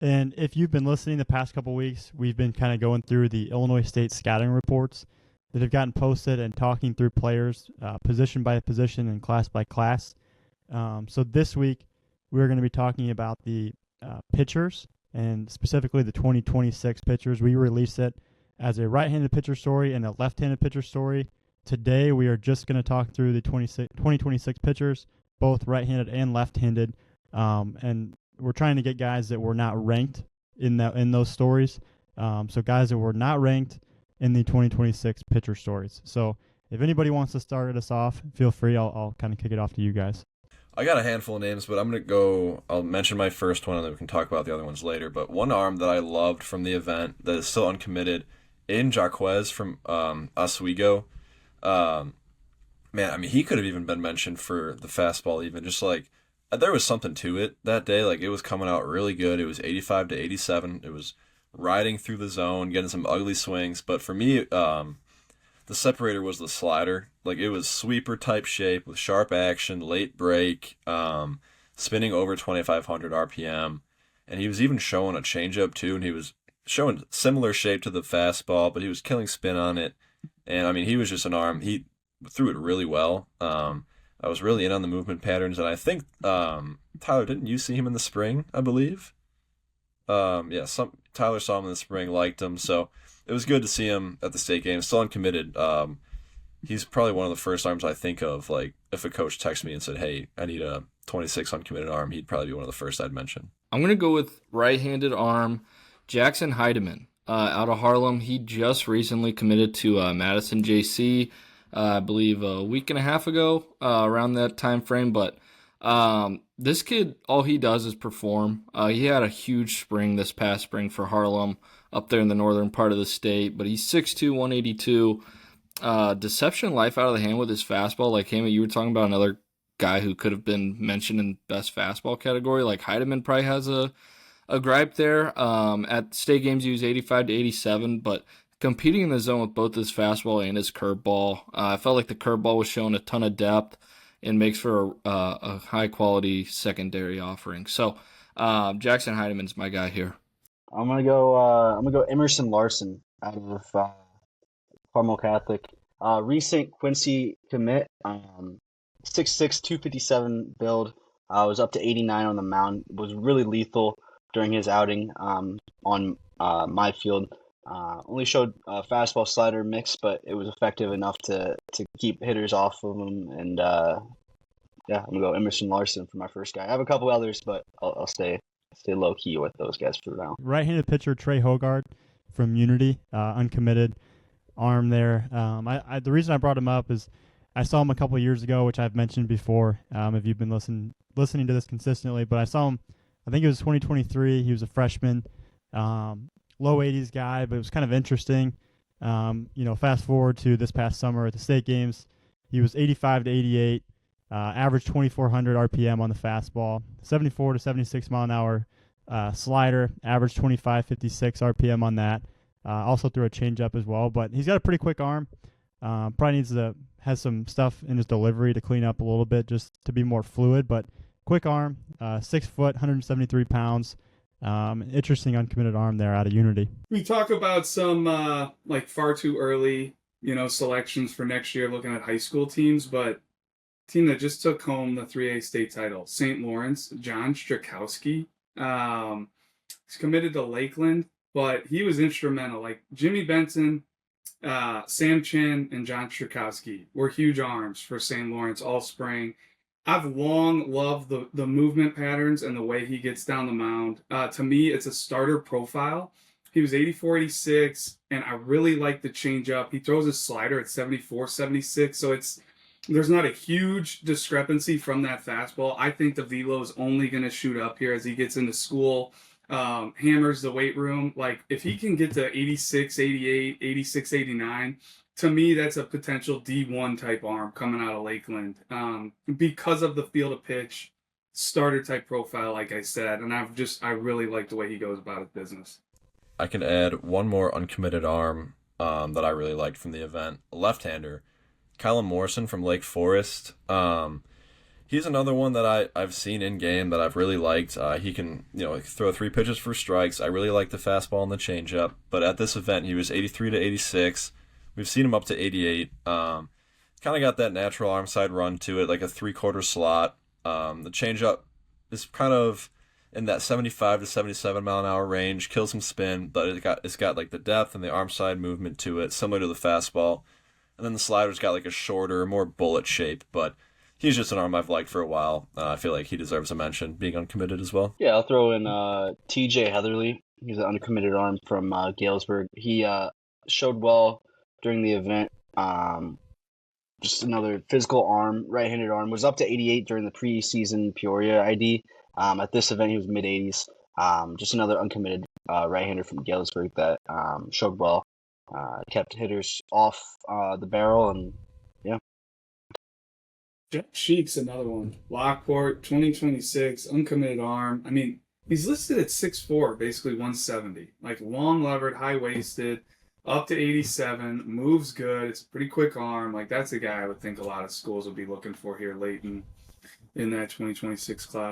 And if you've been listening the past couple weeks, we've been kind of going through the Illinois State scouting reports that have gotten posted and talking through players position by position and class by class. So this week, we're going to be talking about the pitchers and specifically the 2026 pitchers. We release it as a right-handed pitcher story and a left-handed pitcher story. Today, we are just going to talk through the 2026 pitchers, both right-handed and left-handed, and we're trying to get guys that were not ranked in those stories. So guys that were not ranked in the 2026 pitcher stories. So if anybody wants to start us off, feel free. I'll kind of kick it off to you guys. I got a handful of names, but I'll mention my first one and then we can talk about the other ones later. But one arm that I loved from the event that is still uncommitted, in Jaquez from Oswego. Man, I mean, he could have even been mentioned for the fastball, even just like there was something to it that day. Like it was coming out really good. It was 85 to 87. It was riding through the zone, getting some ugly swings. But for me, the separator was the slider. Like it was sweeper type shape with sharp action, late break, spinning over 2,500 RPM. And he was even showing a changeup too. And he was showing similar shape to the fastball, but he was killing spin on it. And I mean, he was just an arm. He threw it really well. I was really in on the movement patterns. And I think, Tyler, didn't you see him in the spring, I believe? Tyler saw him in the spring, liked him, so it was good to see him at the state game. Still uncommitted. He's probably one of the first arms I think of. Like if a coach texted me and said, "Hey, I need a 26 uncommitted arm," he'd probably be one of the first I'd mention. I'm gonna go with right-handed arm Jackson Heidemann out of Harlem. He just recently committed to Madison JC, I believe a week and a half ago, around that time frame, but. This kid, all he does is perform. He had a huge spring this past spring for Harlem up there in the northern part of the state, but he's 6'2", 182. Deception life out of the hand with his fastball. Like, Heyman, you were talking about another guy who could have been mentioned in best fastball category. Like, Heidemann probably has a gripe there. At state games, he was 85 to 87, but competing in the zone with both his fastball and his curveball. I felt like the curveball was showing a ton of depth and makes for a high-quality secondary offering. So Jackson Heidemann's my guy here. I'm gonna go Emerson Larson out of Carmel Catholic. Recent Quincy commit, 6'6", 257 build. Was up to 89 on the mound. Was really lethal during his outing on my field. Only showed a fastball slider mix, but it was effective enough to keep hitters off of him. And I'm gonna go Emerson Larson for my first guy. I have a couple others, but I'll stay low key with those guys for now. Right-handed pitcher Trey Hogard from Unity, uncommitted arm there. The reason I brought him up is I saw him a couple of years ago, which I've mentioned before. If you've been listening to this consistently, but I saw him. I think it was 2023. He was a freshman. Low 80s guy, but it was kind of interesting. Fast forward to this past summer at the state games, he was 85 to 88, averaged 2,400 RPM on the fastball, 74 to 76 mile an hour slider, averaged 25.56 RPM on that. Also threw a changeup as well, but he's got a pretty quick arm. Probably has some stuff in his delivery to clean up a little bit just to be more fluid, but quick arm, 6 foot, 173 pounds. Interesting uncommitted arm there out of Unity. We talk about some far too early, selections for next year looking at high school teams, but team that just took home the 3A state title, St. Lawrence, John Strakowski. He's committed to Lakeland, but he was instrumental. Like Jimmy Benson, Sam Chin, and John Strakowski were huge arms for St. Lawrence all spring. I've long loved the movement patterns and the way he gets down the mound. To me, it's a starter profile. He was 84, 86, and I really like the changeup. He throws his slider at 74, 76, so there's not a huge discrepancy from that fastball. I think the velo is only going to shoot up here as he gets into school, hammers the weight room. Like, if he can get to 86, 88, 86, 89, to me, that's a potential D1 type arm coming out of Lakeland because of the field of pitch, starter type profile, like I said. And I really like the way he goes about his business. I can add one more uncommitted arm that I really liked from the event, a left-hander, Callum Morrison from Lake Forest. He's another one that I've seen in game that I've really liked. He can, throw 3 pitches for strikes. I really like the fastball and the changeup. But at this event, he was 83 to 86. We've seen him up to 88. Kind of got that natural arm side run to it, like a 3/4 slot. The changeup is kind of in that 75 to 77 mile an hour range. Kills some spin, but it's got like the depth and the arm side movement to it, similar to the fastball. And then the slider's got like a shorter, more bullet shape, but he's just an arm I've liked for a while. I feel like he deserves a mention, being uncommitted as well. Yeah, I'll throw in TJ Heatherly. He's an uncommitted arm from Galesburg. He showed well during the event. Just another physical arm, right-handed arm. Was up to 88 during the preseason Peoria ID. At this event, he was mid-80s. Just another uncommitted right-hander from Galesburg that showed well. Kept hitters off the barrel, and yeah. Jeff Sheik's another one. Lockport, 2026, uncommitted arm. I mean, he's listed at 6'4", basically 170. Like long levered, high waisted, up to 87, moves good. It's a pretty quick arm. Like that's a guy I would think a lot of schools would be looking for here late in that 2026 class.